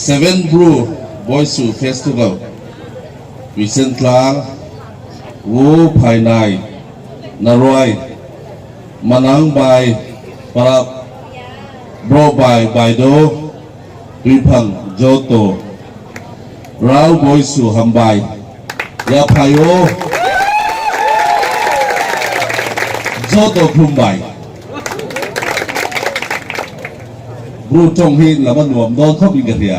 Seven Brew Boisu Festival วิเซนทลางวูภายในนารวยมานังใบปราบรอบใบโดวิพังโจโตราวบอยสุฮัมใบยาพายโอโจโตคลุมใบบรูจงฮิละมันหนวมโดนเข้าบินกระเทีย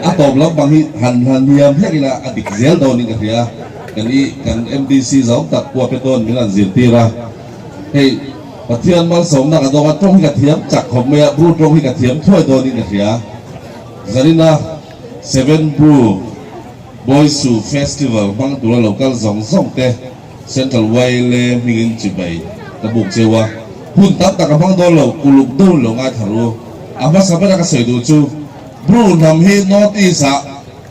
อะตอบรับบางฮิหันเฮียมเฮียกิละอดิกเซลโดนกระเทียกันนี้กัน MDC สองตัดปัวเป็นต้นมิลันซินตีระเฮ้ยปะเทียนมาสมนักดองตรงที่กระเทียมจักของเมียบรูตรงที่กระเทียมช่วยโดนกระเทียจากนี้นะSeven Brew Boisu Festival บางตัวเราก็ส่งเตะเซ็นทรัลไวเลมีเงินจีบกระบุกเจวะหุ่นตับตะกบางตัวเรากุลุกดูเราง่ายทารุอาภาษาเป็นอะไรก็เสียดูจูบรูนำให้นอติสะ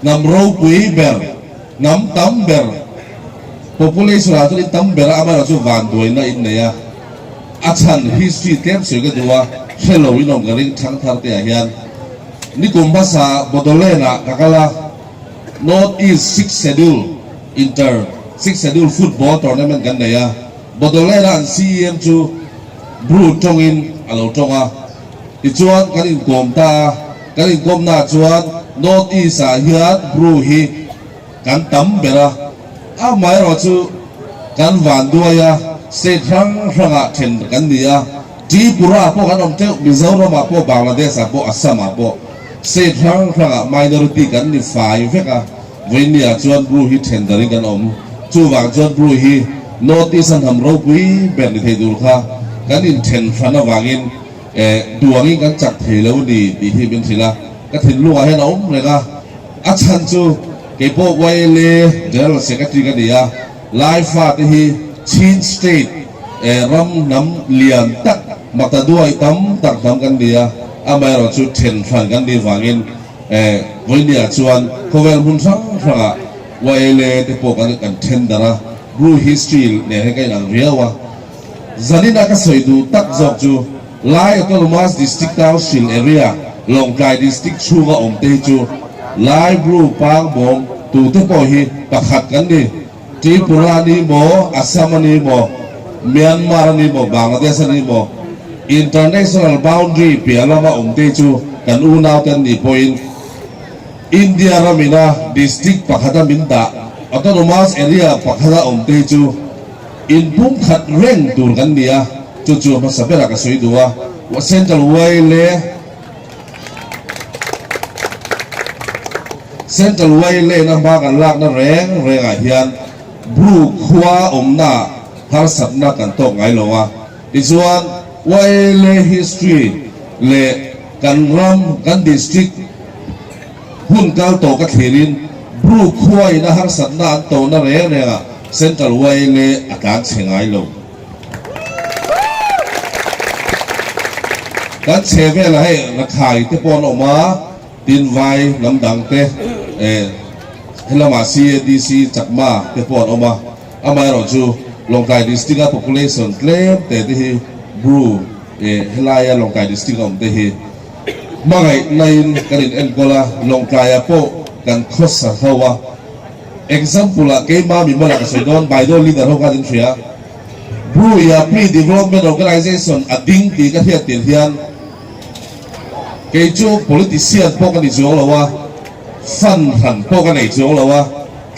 นำโรกุยเบอร์นำตัมเบอร์ population เราตัวนี้ตัมเบอร์อามาเราจูวันตัวนี้อินเดียอาจารย์ history เก็บสิ่งตัวเชลวินอมกันเรื่องทั้งทางเตียเฮียนนี่กลุ่มภาษาบอดเลนะกัลละ North East Six Schedule Six Schedule Football Tournament กันเนี่ยบอดเลนะ CM จูบรูจงอินอาลูจงอ่ะที่ชวนกันอินกลมตากันอินกลมหน้าชวน North East เฮียนบรูฮีกันตั้มเบระไม่รอจูกันวันด้วยเศษครั้งเช่นกันเนี่ยจีปุระพวกกันอมเจ้ามิโซรามาพวกบังกลาเทศพวกอัสสามพวกเศษครั้งminority กันนี่ฝ่ายเฟกวันนี้ชวนบรูฮีเช่นเดิมกันอมจูวางชวนบรูฮีโนติสันทำรูปวิเป็นที่ดูค่ะกันอินเช่นฟันวางอินดวงอินกันจักเทเลวดีที่เป็นทีละก็ถึงลูกให้น้องเลยค่ะอาจารย์จูเก็บพวกไว้เลยเดี๋ยวเราเสกตีกันดีอ่ะไลฟ์ฟาที่ชินสเตทรำน้ำเลียนตักมาตัดด้วยตั้มตักทำกันดีอ่ะไม่เราชุดเช่นฟันกันดีฟังอินวันนี้ชวนเขาเวลมุนสังฟังไว้เลยที่พวกกันเช่นดารารู้ history เนี่ยให้กันอย่างเรียวว่าจันนี่นักสวยดูตักจบจูไล่ตัวมาส district council area ลงไกล district ชูว่าอมเตจูไล่บรูปางบงตูเทปฮีประคัดกันดิจีปุรานีโมอัสสามนีโมเมียนมานีโมบังกลาเทศนีโม international boundary เปียละมาอมเตจูกันอูนาวกันนี่ point อินเดียรามินา district ประคัดมินดาautonomous area ประคัดอมเตจูอินพุ่งขัดเร่งตูกันเนี่ยจู่ๆมาสับเปล่ากระสุยดัวว่าเซนทรัลไวเลนะมากันลากนั่นแรงอาเฮียนบลูขวาอมหน้าฮาร์สับนักกันตกไงหรอวะดิส่วนไวเล history เลกันรำกัน district หุ่นเกาโตกับเขรินบลูขวายนะฮาร์สับนักโตนั่นแรงเนี่ยเซนทรัลไวเลอาการเสียงไงหรอการเชฟอะไรให้นักขายที่ปนออกมาดินไวน้ำดังเตะให้เรามา CADC จักมาที่ปนออกมาไม่เราจูลงไกดิสติกา population เล็บแต่ที่บรูให้ลายลงไกดิสติกาอมเตะมาไงในการอินโกลาลงไกพวกกันคอสเขาว่า example ละเกมามีมาลักษณะไปโดนลีดเดอร์เขาการอินเฟียบรูยา pre-development organization อดิ้งตีกันเทียติเทียนเกี่ยวกับ politician พวกกันในช่วงละว่าฟันหันพวกกันในช่วงละว่า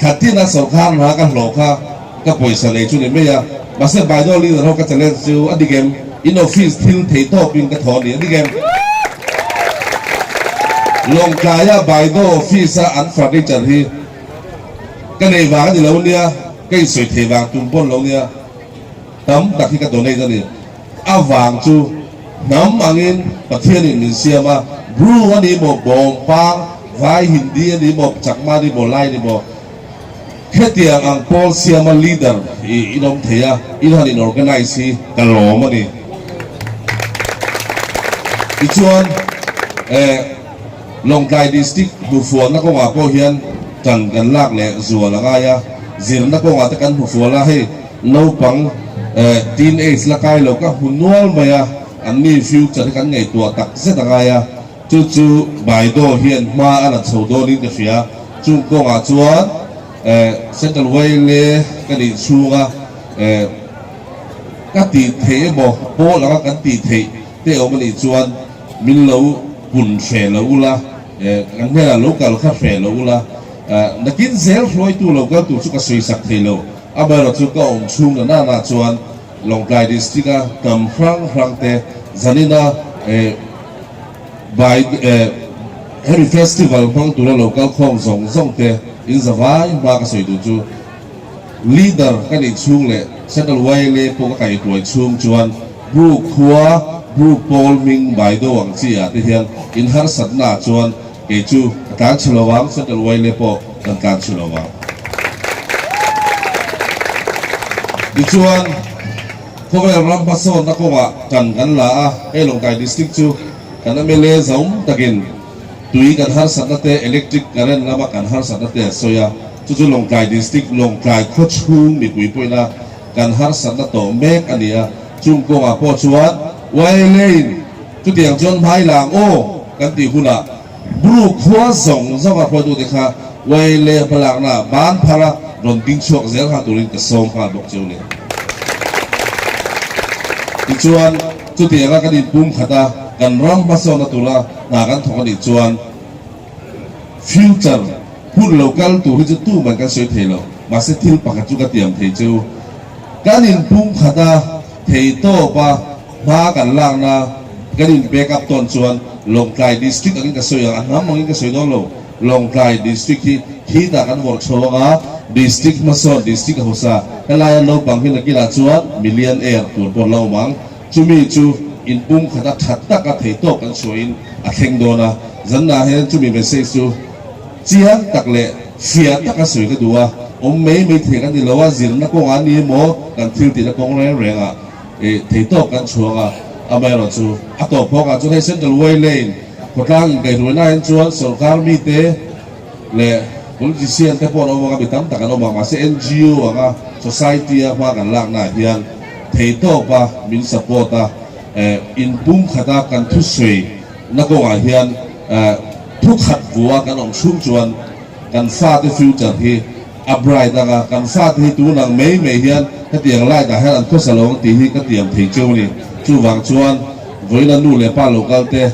ขัดที่นักสงครามหากันหลอกค่ะก็ปล่อยเสน่ห์ช่วยไม่ยากมาเส้นใบดอลลีเราก็จะเล่นซิวอดีเกมอินออฟฟิศทิลเทโต้ปินกระถอนเนี่ยอดีเกมลงกายใบดอลฟิศอันฝากได้จัดที่กันในวางที่เราเนี่ยก็สวยเทวางตุ่มป้นเราเนี่ยตั้มตักที่กระโดดในตัวนี้อาวางจูน้ำอังอินประเทศนี้เสียมาบรูอันนี้บอกบองปังไฟฮินดีอันนี้บอกจักมาดีบอกไล่ดีบอกแค่เตียงอังพอลเสียมาลีดเดอร์อินอมเทียอินฮันอินออร์แกไนซ์กันหล่อมาดิอีกส่วนลงไกดิสติกบุฟวนักว่าก็เฮียนจังกันลากเลยจัวละไงจีนนักว่าตะกันบุฟวละให้น้องปังทีนเอสละไงเราก็หุ่นนวลไปอันนี้ฟิวเจอร์กันไงตัวตักเสร็จไง chu bai do hian ma ana chho do nin ka fia chung ko nga chuan central way le ka ni chunga ka ti the bo po la ka ti the te o mani chuan min lo bun fe lo la kan hela local kha fe lo la nakin zel hloi tu local tu chu ka sui sak the lo abaro chu ka om chung na na chuan Longkai district a kam hrang te zanina by Harry Festival pang tu local khom zong te in zawai ma ka soi tu chu leader ka ni chung le central way le po ka kai tuai chung chuan bru khua bru pol ming bai do wang chi a te hian in har sat na chuan ke chu kan chulawang central way le po kan chulawang di chuan ko ve ram pason na ko wa kan la a Longkai district chu kan mele zong takin tui kan har sat na te electric current lama kan har sat na te soya chu Longkai district Longkai kho chung mi pui poina kan har sat na to mek ania chung ko wa po chuan wai lein chu tiang chon phai lang o kan ti huna bru khwa zong a pho tu te kha wai le phalak na ban phara ron ting chuak zel ha turin ka som kha bok cheu le chuan chu tianga kan in pum khata kan ram baso na tula na kan thong ni chuan future phun local tu hi tu man kan soi thelo ma se thil pakha chu ka tiam thei chu kan in pum khata thei to pa ma kan lang na kan in backup ton chuan Longkai district angin ka soi ang ham angin ka soi do lo Longkai district hi ta kan work chowa district maso district hosa kalaya lo bang hin nakila chuan millionaire tur pon lo mang chumi chu in pum khata thatta ka thei to kan soin a theng do na zanna hen chumi message chu chiang takle fia taka soi ka duwa om mei the kan di lawa zir na ko ani mo kan thil ti na kong re renga thei to kan chuanga amai ro chu ato phoka chu he central way lane ko tang kai ru na hen chuan sarkar mi te le politician te pon oma ka bitam takan oma ma se NGO anga society a ma kan lak na hian thei to pa min support a in pum khata kan thu sui na ko a hian thu khat buwa kan ong chung chuan kan fa the future hi abrai da kan fa the tu nang mei hian ka tiang lai da han ko salong ti hi ka tiam thei cheu ni chu wang chuan voina nu le pa local te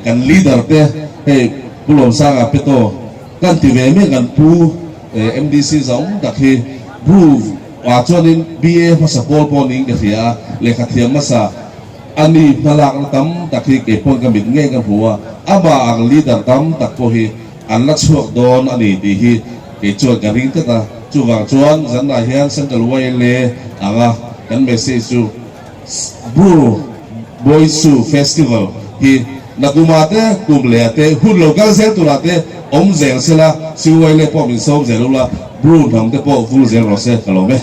kan leader te he pulom sanga peto kan ti ve me kan pu MDC zong da khi prove wa chuanin BA ma sapol pon ning ka thia le kha thiam ma sa ani malak tam takhi ke pon ka mit nge ka huwa ama ang leader tam tak po hi an la chuak don ani ti hi ke chuak ka ring ta chu wang chuan zan na hian central way le anga kan message chu bru boisu festival hi nakumate kumleate hun local se turate om zeng sela siwai le po min som zelula bru nam te po full zero se kalome